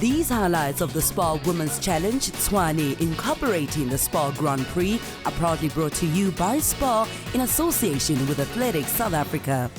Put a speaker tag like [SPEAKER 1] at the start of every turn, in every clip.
[SPEAKER 1] These highlights of the SPAR Women's Challenge Tshwane incorporating the SPAR Grand Prix are proudly brought to you by SPAR in association with Athletics South Africa.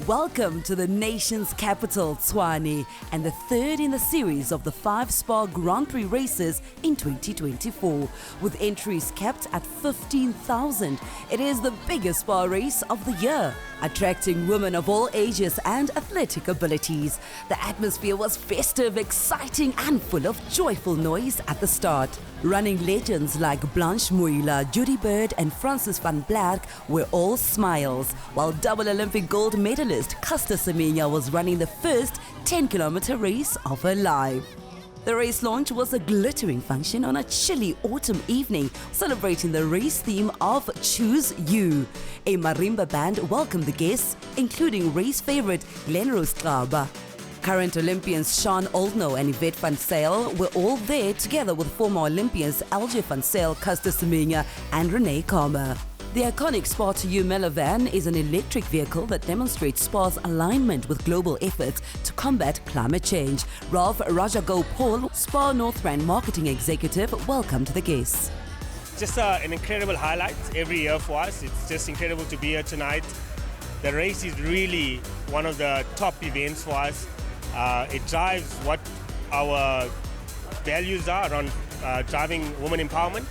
[SPEAKER 1] Welcome to the nation's capital, Tshwane, and the third in the series of the 5 SPAR Grand Prix races in 2024. With entries capped at 15,000, it is the biggest SPAR race of the year, attracting women of all ages and athletic abilities. The atmosphere was festive, exciting, and full of joyful noise at the start. Running legends like Blanche Muila, Judy Bird, and Francis van Blerk were all smiles, while double Olympic gold medalist Caster Semenya was running the first 10-kilometer race of her life. The race launch was a glittering function on a chilly autumn evening, celebrating the race theme of Choose You. A marimba band welcomed the guests, including race favorite Glenrose Tlaba. Current Olympians Sean Oldknow and Yvette van Zyl were all there together with former Olympians LJ van Zyl, Caster Semenya and Renee Karma. The iconic SPAR to You van is an electric vehicle that demonstrates SPAR's alignment with global efforts to combat climate change. Ralph Rajagopal, SPAR North Rand marketing executive, welcomed the guests.
[SPEAKER 2] Just an incredible highlight every year for us. It's just incredible to be here tonight. The race is really one of the top events for us. It drives what our values are around driving women empowerment,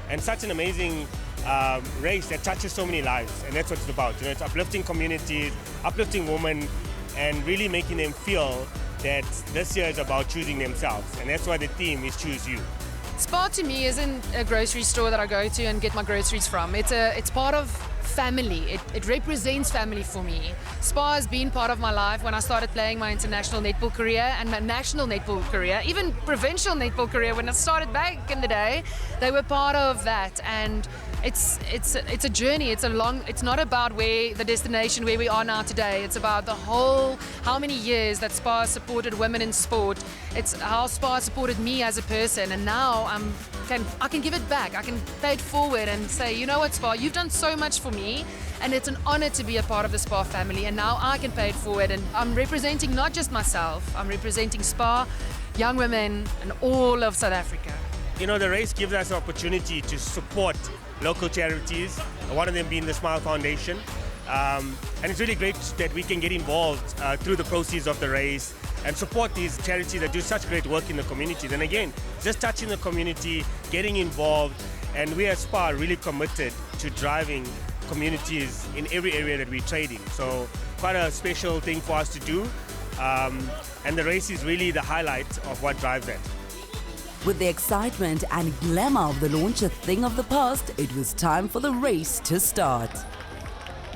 [SPEAKER 2] and such an amazing race that touches so many lives, and that's what it's about. You know, it's uplifting communities, uplifting women, and really making them feel that this year is about choosing themselves, and that's why the theme is Choose You.
[SPEAKER 3] SPAR to me isn't a grocery store that I go to and get my groceries from. It's part of family. It represents family for me. SPAR has been part of my life when I started playing my international netball career and my national netball career, even provincial netball career when I started back in the day. They were part of that, and it's a journey. It's not about where the destination where we are now today. It's about the whole how many years that SPAR supported women in sport. It's how SPAR supported me as a person, and now I can give it back. I can pay it forward and say, you know what, SPAR, you've done so much for me, and it's an honor to be a part of the SPAR family, and now I can pay it forward, and I'm representing not just myself, I'm representing SPAR, young women, and all of South Africa.
[SPEAKER 2] You know, the race gives us an opportunity to support local charities, one of them being the Smile Foundation, and it's really great that we can get involved through the proceeds of the race and support these charities that do such great work in the communities. And again, just touching the community, getting involved, and we at SPAR are really committed to driving communities in every area that we trade in. So quite a special thing for us to do, and the race is really the highlight of what drives that.
[SPEAKER 1] With the excitement and glamour of the launch a thing of the past, it was time for the race to start.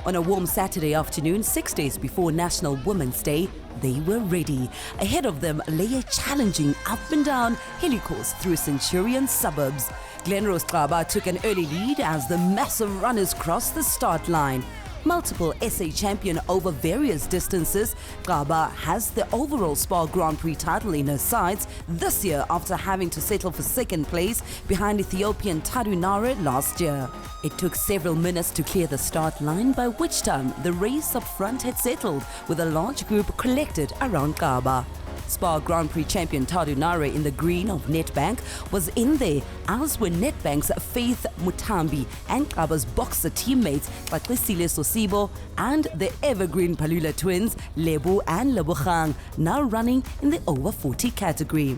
[SPEAKER 1] On a warm Saturday afternoon, 6 days before National Women's Day, they were ready. Ahead of them lay a challenging up and down hilly course through Centurion suburbs. Glenrose Tlaba took an early lead as the massive runners crossed the start line. Multiple SA champion over various distances, Tlaba has the overall SPAR Grand Prix title in her sights this year after having to settle for second place behind Ethiopian Tadu Nare last year. It took several minutes to clear the start line, by which time the race up front had settled with a large group collected around Tlaba. SPAR Grand Prix champion Tadu Nare in the green of Nedbank was in there, as were Nedbank's Faith Mutambi and Tlaba's boxer teammates Patricile Sosibo and the evergreen Palula twins Lebu and Lebogang, now running in the over 40 category.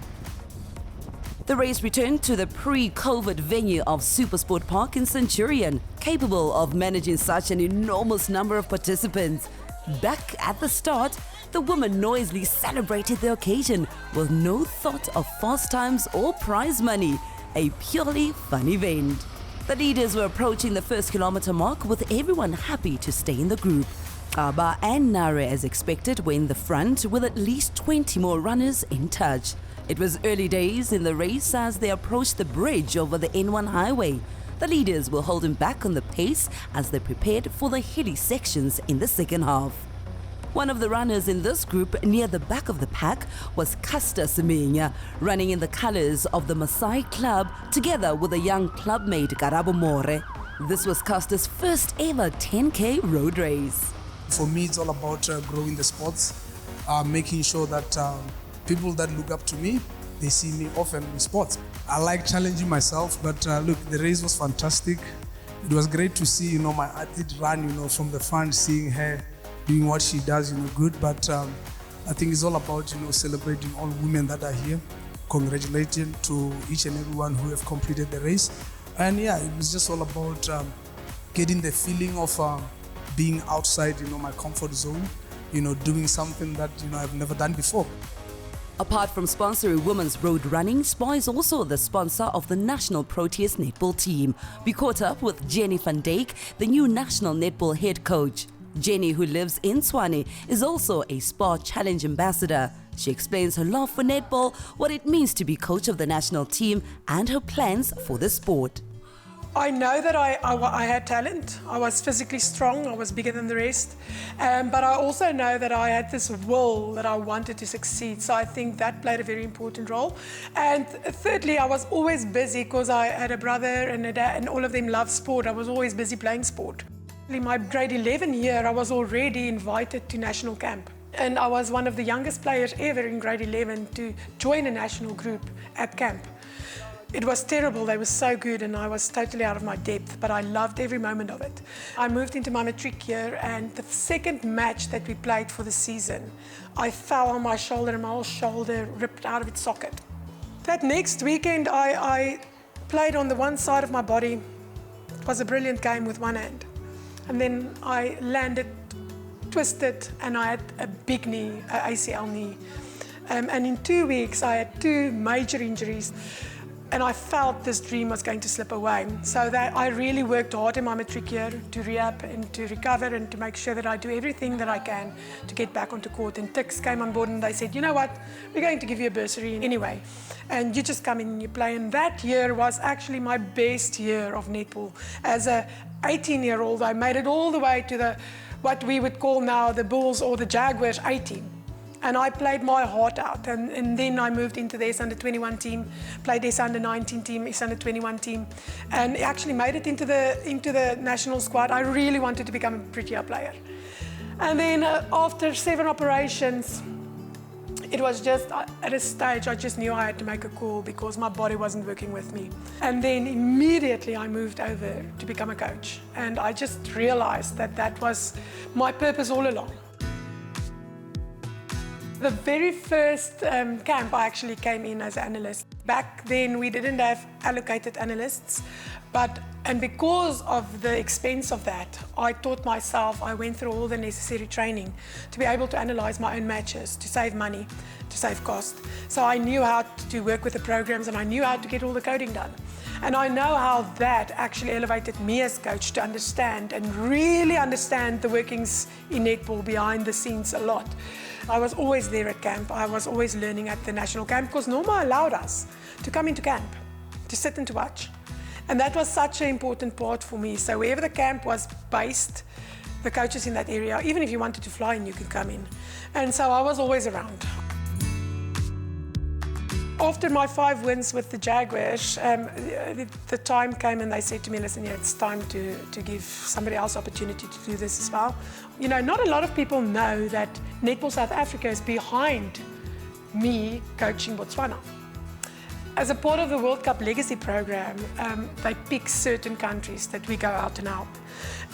[SPEAKER 1] The race returned to the pre-COVID venue of Supersport Park in Centurion, capable of managing such an enormous number of participants. Back at the start, the women noisily celebrated the occasion with no thought of fast times or prize money, a purely fun event. The leaders were approaching the first kilometer mark with everyone happy to stay in the group. Tlaba and Nare, as expected, were in the front with at least 20 more runners in touch. It was early days in the race as they approached the bridge over the N1 highway. The leaders were holding back on the pace as they prepared for the hilly sections in the second half. One of the runners in this group near the back of the pack was Caster Semenya, running in the colors of the Maasai Club together with a young clubmate Karabo More. This was Caster's first ever 10K road race.
[SPEAKER 4] For me, it's all about growing the sports, making sure that people that look up to me, they see me often in sports. I like challenging myself, but look, the race was fantastic. It was great to see, my athlete run, from the front, seeing her doing what she does, good. But I think it's all about, celebrating all women that are here. Congratulations to each and everyone who have completed the race. And yeah, it was just all about getting the feeling of being outside, my comfort zone, doing something that, I've never done before.
[SPEAKER 1] Apart from sponsoring women's road running, SPAR is also the sponsor of the National Proteas Netball team. We caught up with Jenny van Dijk, the new national netball head coach. Jenny, who lives in Tshwane, is also a SPAR Challenge ambassador. She explains her love for netball, what it means to be coach of the national team, and her plans for the sport.
[SPEAKER 5] I know that I had talent. I was physically strong. I was bigger than the rest. But I also know that I had this will that I wanted to succeed. So I think that played a very important role. And thirdly, I was always busy because I had a brother and a dad, and all of them loved sport. I was always busy playing sport. In my grade 11 year, I was already invited to national camp. And I was one of the youngest players ever in grade 11 to join a national group at camp. It was terrible. They were so good and I was totally out of my depth, but I loved every moment of it. I moved into my matric year, and the second match that we played for the season, I fell on my shoulder and my whole shoulder ripped out of its socket. That next weekend, I played on the one side of my body. It was a brilliant game with one hand. And then I landed, twisted, and I had a big knee, an ACL knee. And in 2 weeks, I had 2 major injuries. And I felt this dream was going to slip away. So that I really worked hard in my matric year to rehab and to recover and to make sure that I do everything that I can to get back onto court. And Tix came on board and they said, you know what, we're going to give you a bursary anyway. And you just come in and you play. And that year was actually my best year of netball. As a 18-year-old, I made it all the way to what we would call now the Bulls or the Jaguars 18. And I played my heart out, and then I moved into the S-under-21 team, played the S-under-19 team, S-under-21 team, and actually made it into the national squad. I really wanted to become a Protea player. And then after 7 operations, it was just at a stage I just knew I had to make a call because my body wasn't working with me. And then immediately I moved over to become a coach, and I just realized that that was my purpose all along. The very first camp, I actually came in as an analyst. Back then, we didn't have allocated analysts, and because of the expense of that, I taught myself, I went through all the necessary training to be able to analyze my own matches, to save money, to save cost. So I knew how to work with the programs, and I knew how to get all the coding done. And I know how that actually elevated me as coach to understand and really understand the workings in netball behind the scenes a lot. I was always there at camp. I was always learning at the national camp because Norma allowed us to come into camp, to sit and to watch. And that was such an important part for me. So wherever the camp was based, the coaches in that area, even if you wanted to fly in, you could come in. And so I was always around. After my 5 wins with the Jaguars, the time came and they said to me, listen, yeah, it's time to give somebody else opportunity to do this as well. Not a lot of people know that Netball South Africa is behind me coaching Botswana. As a part of the World Cup Legacy program, they pick certain countries that we go out and help.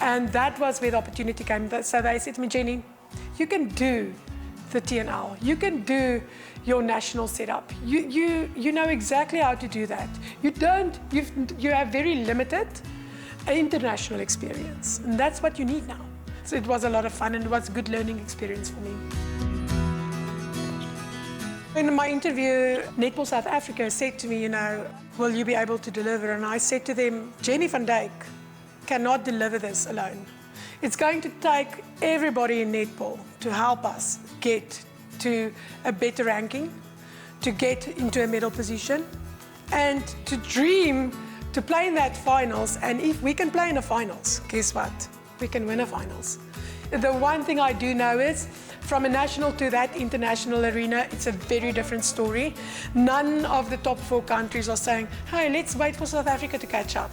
[SPEAKER 5] And that was where the opportunity came. So they said to me, Jenny, you can do the TNL. You can do your national setup. You know exactly how to do that. You have very limited international experience, and that's what you need now. So it was a lot of fun, and it was a good learning experience for me. In my interview, Netball South Africa said to me, will you be able to deliver? And I said to them, Jenny van Dijk cannot deliver this alone. It's going to take everybody in netball to help us get to a better ranking, to get into a medal position, and to dream to play in that finals. And if we can play in the finals, guess what? We can win a finals. The one thing I do know is, from a national to that international arena, it's a very different story. None of the top 4 countries are saying, hey, let's wait for South Africa to catch up.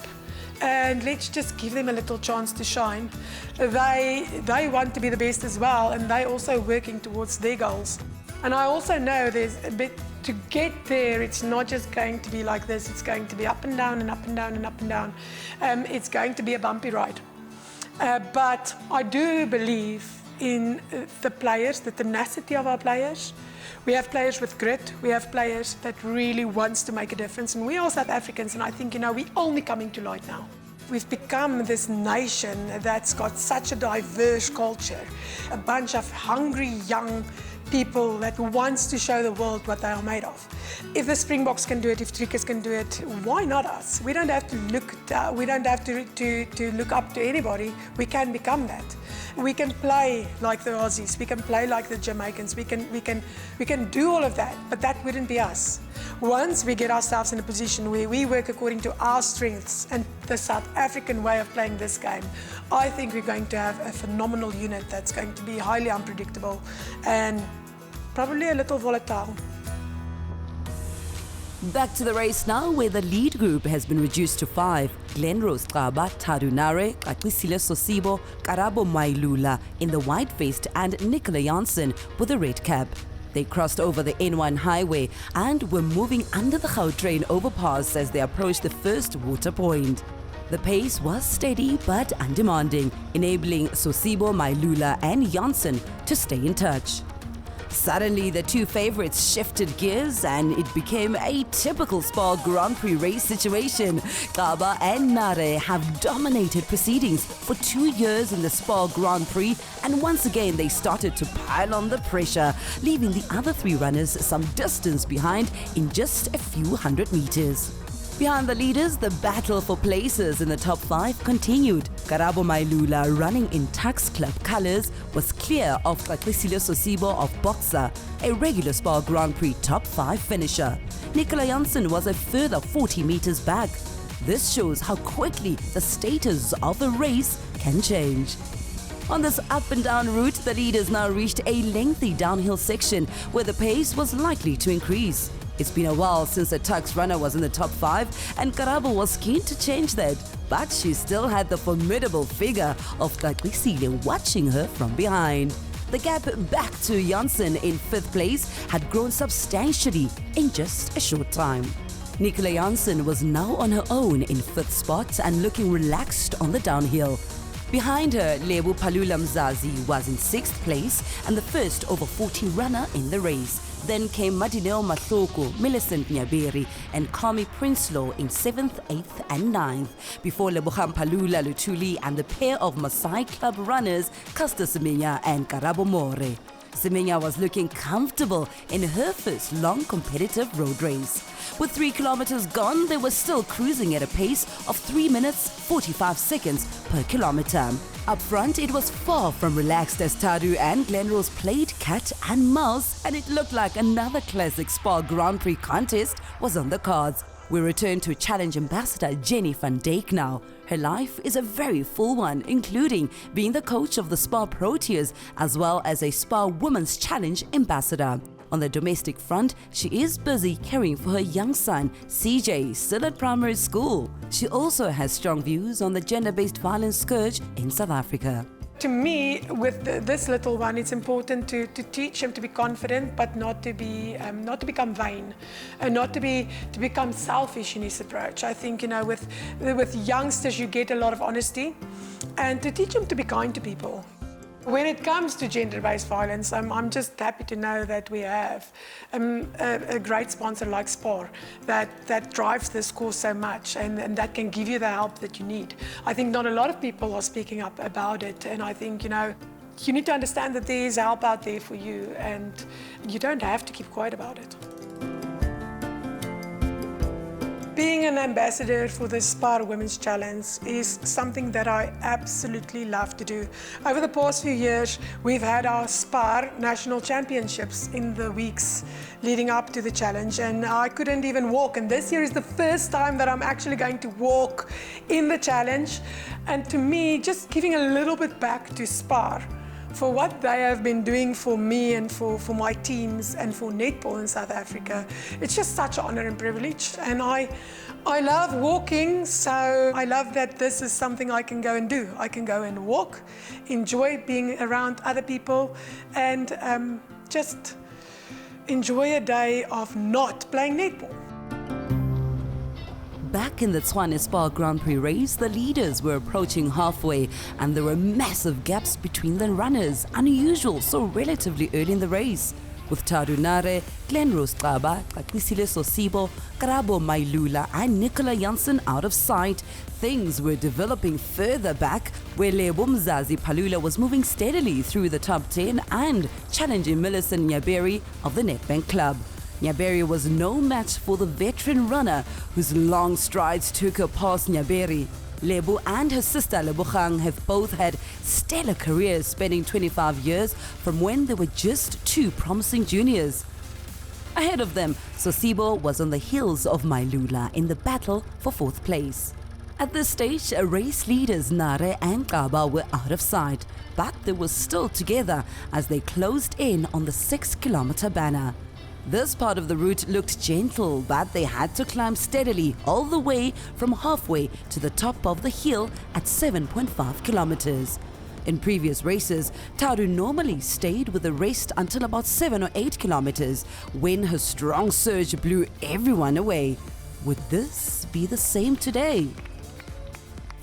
[SPEAKER 5] And let's just give them a little chance to shine. They want to be the best as well, and they're also working towards their goals. And I also know there's a bit to get there. It's not just going to be like this. It's going to be up and down and up and down and up and down. It's going to be a bumpy ride. But I do believe in the players, the tenacity of our players. We have players with grit. We have players that really wants to make a difference. And we are South Africans, and I think, we're only coming to light now. We've become this nation that's got such a diverse culture, a bunch of hungry young people that wants to show the world what they are made of. If the Springboks can do it, if Trickers can do it, why not us? We don't have to look down, we don't have to look up to anybody. We can become that. We can play like the Aussies, we can play like the Jamaicans, we can do all of that, but that wouldn't be us. Once we get ourselves in a position where we work according to our strengths and the South African way of playing this game, I think we're going to have a phenomenal unit that's going to be highly unpredictable and probably a little volatile.
[SPEAKER 1] Back to the race now, where the lead group has been reduced to 5. Glenrose Xaba, Tadunare, Decisive Sosibo, Karabo Mailula in the white vest and Nicola Janssen with a red cap. They crossed over the N1 highway and were moving under the Gautrain overpass as they approached the first water point. The pace was steady but undemanding, enabling Sosibo, Mailula and Janssen to stay in touch. Suddenly, the two favorites shifted gears and it became a typical SPAR Grand Prix race situation. Xaba and Nare have dominated proceedings for 2 years in the SPAR Grand Prix, and once again they started to pile on the pressure, leaving the other 3 runners some distance behind in just a few hundred meters. Behind the leaders, the battle for places in the top 5 continued. Karabo Mailula, running in Tux Club colours, was clear of Decisive Sosibo of Boxer, a regular SPAR Grand Prix top 5 finisher. Nicola Janssen was a further 40 metres back. This shows how quickly the status of the race can change. On this up and down route, the leaders now reached a lengthy downhill section where the pace was likely to increase. It's been a while since a Tux runner was in the top 5, and Karabo was keen to change that, but she still had the formidable figure of Decisive watching her from behind. The gap back to Janssen in 5th place had grown substantially in just a short time. Nicola Janssen was now on her own in 5th spot and looking relaxed on the downhill. Behind her, Lebu Palula Mzazi was in 6th place and the first over 40 runner in the race. Then came Madineo Mahloko, Millicent Nyaberi and Kami Prinsloo in 7th, 8th and 9th, before Lebogang Palula Lutuli and the pair of Maasai Club runners, Caster Semenya and Karabo More. Semenya was looking comfortable in her first long competitive road race. With 3 kilometers gone, they were still cruising at a pace of 3 minutes 45 seconds per kilometer. Up front, it was far from relaxed as Tadu and Glenrose played cat and mouse, and it looked like another classic SPAR Grand Prix contest was on the cards. We return to Challenge Ambassador Jenny van Dijk now. Her life is a very full one, including being the coach of the SPAR Proteas as well as a SPAR Women's Challenge Ambassador. On the domestic front, she is busy caring for her young son, CJ, still at primary school. She also has strong views on the gender-based violence scourge in South Africa.
[SPEAKER 5] To me, with this little one, it's important to teach him to be confident, but not to become vain, and not to become selfish in his approach. I think with youngsters you get a lot of honesty, and to teach them to be kind to people. When it comes to gender-based violence, I'm just happy to know that we have a great sponsor like SPAR that drives this cause so much and that can give you the help that you need. I think not a lot of people are speaking up about it, and I think, you need to understand that there is help out there for you and you don't have to keep quiet about it. Being an ambassador for the SPAR Women's Challenge is something that I absolutely love to do. Over the past few years, we've had our SPAR National Championships in the weeks leading up to the challenge, and I couldn't even walk. And this year is the first time that I'm actually going to walk in the challenge. And to me, just giving a little bit back to SPAR for what they have been doing for me and for my teams and for netball in South Africa. It's just such an honor and privilege, and I love walking, so I love that this is something I can go and do. I can go and walk, enjoy being around other people, and just enjoy a day of not playing netball.
[SPEAKER 1] Back in the Tshwane SPAR Grand Prix race, the leaders were approaching halfway and there were massive gaps between the runners, unusual so relatively early in the race. With Tadu Nare, Glenrose Xaba, Kakisile Sosibo, Karabo Mailula and Nicola Janssen out of sight, things were developing further back where Lebo Mzazi Palula was moving steadily through the top 10 and challenging Millicent Nyaberi of the Nedbank Club. Nyaberi was no match for the veteran runner whose long strides took her past Nyaberi. Lebo and her sister Lebogang have both had stellar careers spanning 25 years from when they were just two promising juniors. Ahead of them, Sosibo was on the heels of Mailula in the battle for fourth place. At this stage, race leaders Nare and Kaba were out of sight, but they were still together as they closed in on the 6-kilometer banner. This part of the route looked gentle, but they had to climb steadily all the way from halfway to the top of the hill at 7.5 kilometers. In previous races, Taru normally stayed with the rest until about 7 or 8 kilometers when her strong surge blew everyone away. Would this be the same today?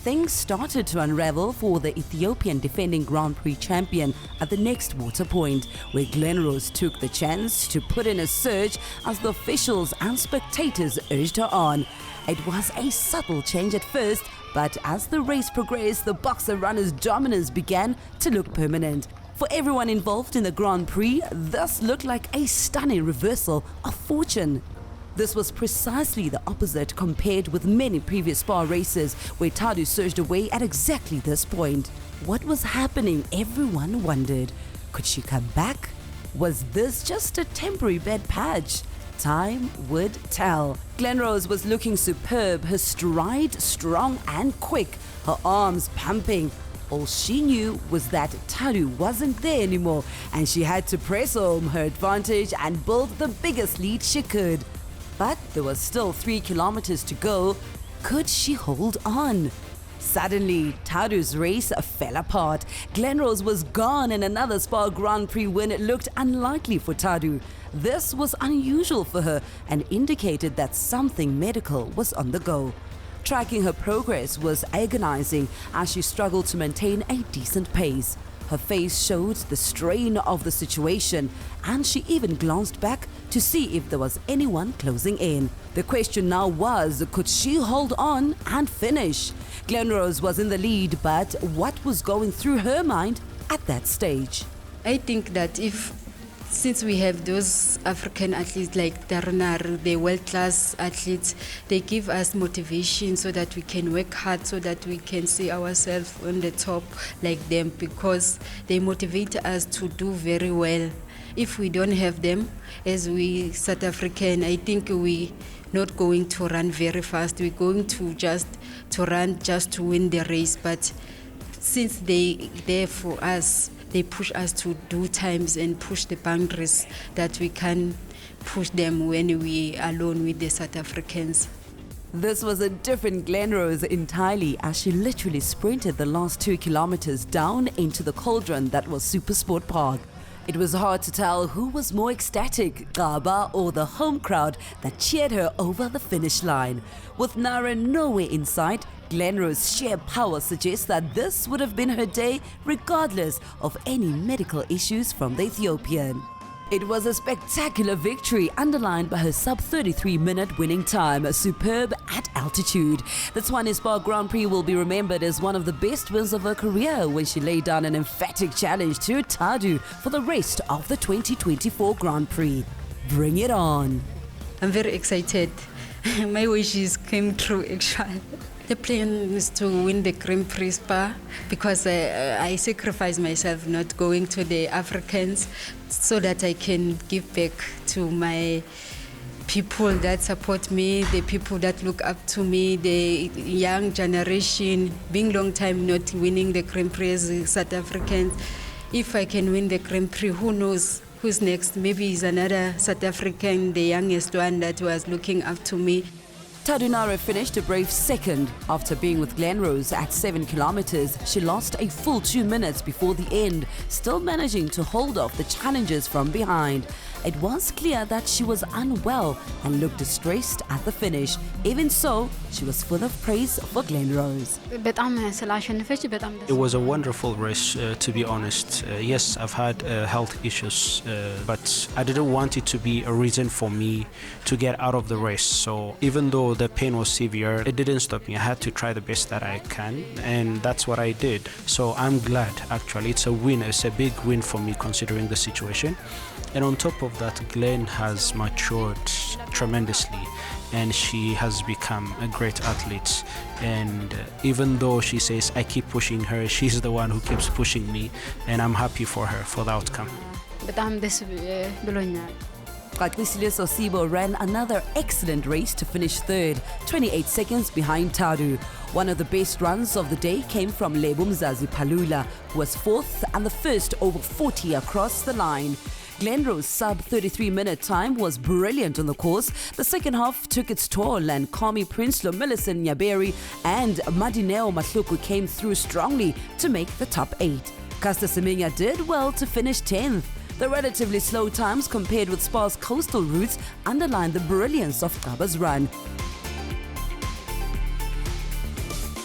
[SPEAKER 1] Things started to unravel for the Ethiopian defending Grand Prix champion at the next water point, where Glenrose took the chance to put in a surge as the officials and spectators urged her on. It was a subtle change at first, but as the race progressed, the boxer runner's dominance began to look permanent. For everyone involved in the Grand Prix, this looked like a stunning reversal of fortune. This was precisely the opposite compared with many previous SPAR races where Tadu surged away at exactly this point. What was happening, everyone wondered. Could she come back? Was this just a temporary bad patch? Time would tell. Glenrose was looking superb, her stride strong and quick, her arms pumping. All she knew was that Tadu wasn't there anymore and she had to press home her advantage and build the biggest lead she could. But there was still 3 kilometers to go. Could she hold on? Suddenly, Tadu's race fell apart. Glenrose was gone and another SPAR Grand Prix win looked unlikely for Tadu. This was unusual for her and indicated that something medical was on the go. Tracking her progress was agonizing as she struggled to maintain a decent pace. Her face showed the strain of the situation, and she even glanced back to see if there was anyone closing in. The question now was, could she hold on and finish? Glenrose was in the lead, but what was going through her mind at that stage?
[SPEAKER 6] I think that since we have those African athletes like Tarunar, the world-class athletes, they give us motivation so that we can work hard, so that we can see ourselves on the top like them, because they motivate us to do very well. If we don't have them, as we South African, I think we not going to run very fast. We're going to run just to win the race. But since they there for us, they push us to do times and push the boundaries that we can push them when we are alone with the South Africans.
[SPEAKER 1] This was a different Glenrose entirely as she literally sprinted the last 2 kilometers down into the cauldron that was Supersport Park. It was hard to tell who was more ecstatic, Gaba or the home crowd that cheered her over the finish line. With Nara nowhere in sight, Glenrose's sheer power suggests that this would have been her day regardless of any medical issues from the Ethiopian. It was a spectacular victory underlined by her sub-33-minute winning time, superb at altitude. The Tshwane SPAR Grand Prix will be remembered as one of the best wins of her career when she laid down an emphatic challenge to Tadu for the rest of the 2024 Grand Prix. Bring it on.
[SPEAKER 6] I'm very excited. My wishes came true actually. The plan is to win the Grand Prix SPAR because I sacrificed myself not going to the Africans so that I can give back to my people that support me, the people that look up to me, the young generation, being long time not winning the Grand Prix as South Africans. If I can win the Grand Prix, who knows who's next? Maybe it's another South African, the youngest one that was looking up to me.
[SPEAKER 1] Tadunare finished a brave second. After being with Glenrose at 7 kilometers, she lost a full 2 minutes before the end, still managing to hold off the challengers from behind. It was clear that she was unwell and looked distressed at the finish. Even so, she was full of praise for Glenrose.
[SPEAKER 7] It was a wonderful race, to be honest. Yes, I've had health issues, but I didn't want it to be a reason for me to get out of the race. So even though the pain was severe, it didn't stop me. I had to try the best that I can, and that's what I did. So I'm glad, actually. It's a win. It's a big win for me considering the situation. And on top of that, Glen has matured tremendously, and she has become a great athlete. And even though she says I keep pushing her, she's the one who keeps pushing me, and I'm happy for her, for the outcome.
[SPEAKER 1] Kaklisile Sosibo ran another excellent race to finish third, 28 seconds behind Tadu. One of the best runs of the day came from Lebo Mzazi Palula, who was fourth and the first over 40 across the line. Glenrose's sub-33-minute time was brilliant on the course. The second half took its toll, and Kami Prinsloo, Millicent Nyaberi and Madineo Mahluku came through strongly to make the top 8. Caster Semenya did well to finish 10th. The relatively slow times compared with SPAR's coastal routes underline the brilliance of Kaba's run.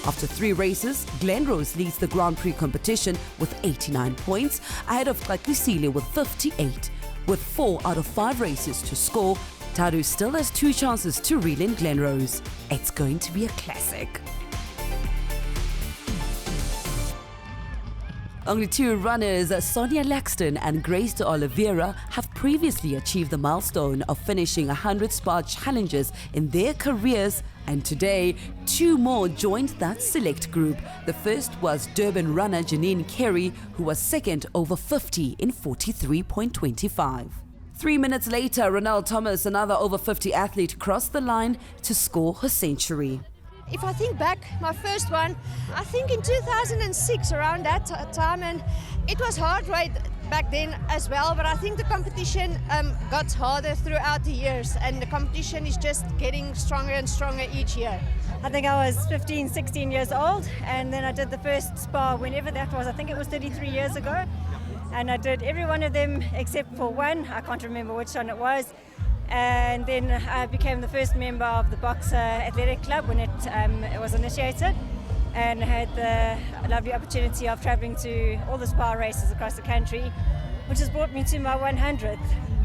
[SPEAKER 1] After 3 races, Glenrose leads the Grand Prix competition with 89 points, ahead of Kaklisile with 58. With 4 out of 5 races to score, Tadu still has 2 chances to reel in Glenrose. It's going to be a classic. Only 2 runners, Sonia Laxton and Grace de Oliveira, have previously achieved the milestone of finishing 100 SPAR challenges in their careers, and today 2 more joined that select group. The first was Durban runner Janine Carey, who was second over 50 in 43.25. 3 minutes later, Ronald Thomas, another over 50 athlete, crossed the line to score her century.
[SPEAKER 8] If I think back, my first one, I think in 2006, around that time, and it was hard right back then as well, but I think the competition got harder throughout the years, and the competition is just getting stronger and stronger each year.
[SPEAKER 9] I think I was 15, 16 years old, and then I did the first SPAR, whenever that was. I think it was 33 years ago, and I did every one of them except for one. I can't remember which one it was. And then I became the first member of the Boxer Athletic Club when it was initiated, and I had the lovely opportunity of travelling to all the SPAR races across the country, which has brought me to my 100th.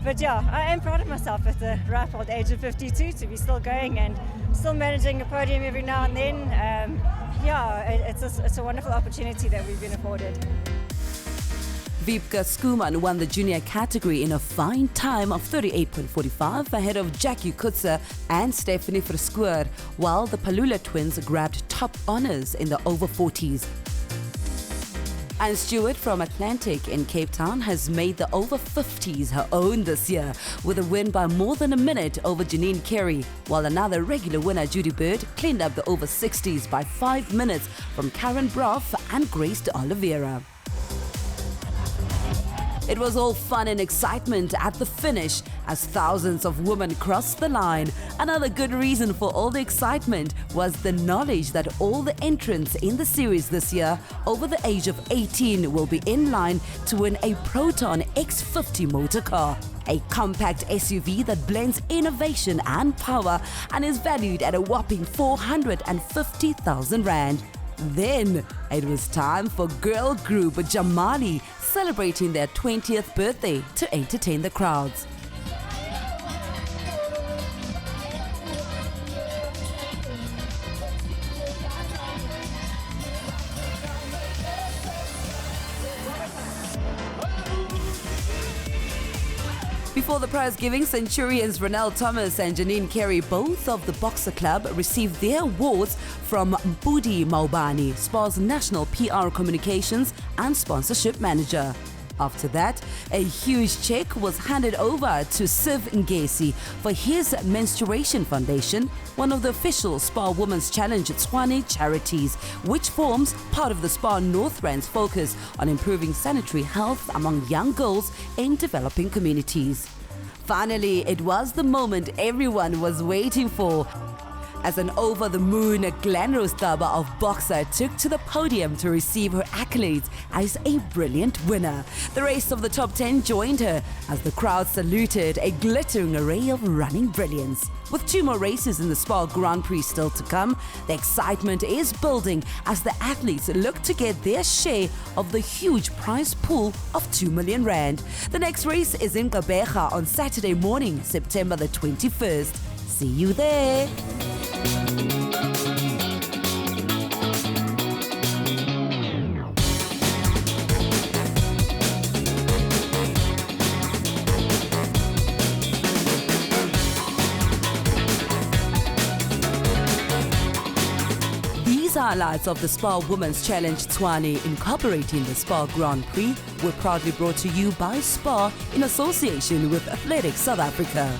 [SPEAKER 9] But yeah, I am proud of myself at the ripe old age of 52 to be still going and still managing a podium every now and then. It's a wonderful opportunity that we've been afforded.
[SPEAKER 1] Vipka Skuman won the junior category in a fine time of 38.45 ahead of Jackie Kutzer and Stephanie Frescoeur, while the Palula twins grabbed top honours in the over 40s. Anne Stewart from Atlantic in Cape Town has made the over 50s her own this year, with a win by more than a minute over Janine Carey, while another regular winner, Judy Bird, cleaned up the over 60s by 5 minutes from Karen Broff and Grace de Oliveira. It was all fun and excitement at the finish as thousands of women crossed the line. Another good reason for all the excitement was the knowledge that all the entrants in the series this year over the age of 18 will be in line to win a Proton X50 motor car, a compact SUV that blends innovation and power and is valued at a whopping 450,000 rand. Then it was time for girl group Jamali celebrating their 20th birthday to entertain the crowds. Before the prize giving, Centurions Ronald Thomas and Janine Carey, both of the Boxer Club, received their awards from Budi Maubani, SPAR's National PR Communications and Sponsorship Manager. After that, a huge check was handed over to Siv Ngesi for his Menstruation Foundation, one of the official SPAR Women's Challenge Tshwane charities, which forms part of the SPAR North Rand's focus on improving sanitary health among young girls in developing communities. Finally, it was the moment everyone was waiting for. as an over-the-moon glamorous Daba of boxer took to the podium to receive her accolades as a brilliant winner. The rest of the top 10 joined her as the crowd saluted a glittering array of running brilliance. With 2 more races in the SPAR Grand Prix still to come, the excitement is building as the athletes look to get their share of the huge prize pool of 2 million rand. The next race is in Gqeberha on Saturday morning, September the 21st. See you there. These highlights of the SPAR Women's Challenge Tshwane incorporating the SPAR Grand Prix were proudly brought to you by SPAR in association with Athletics South Africa.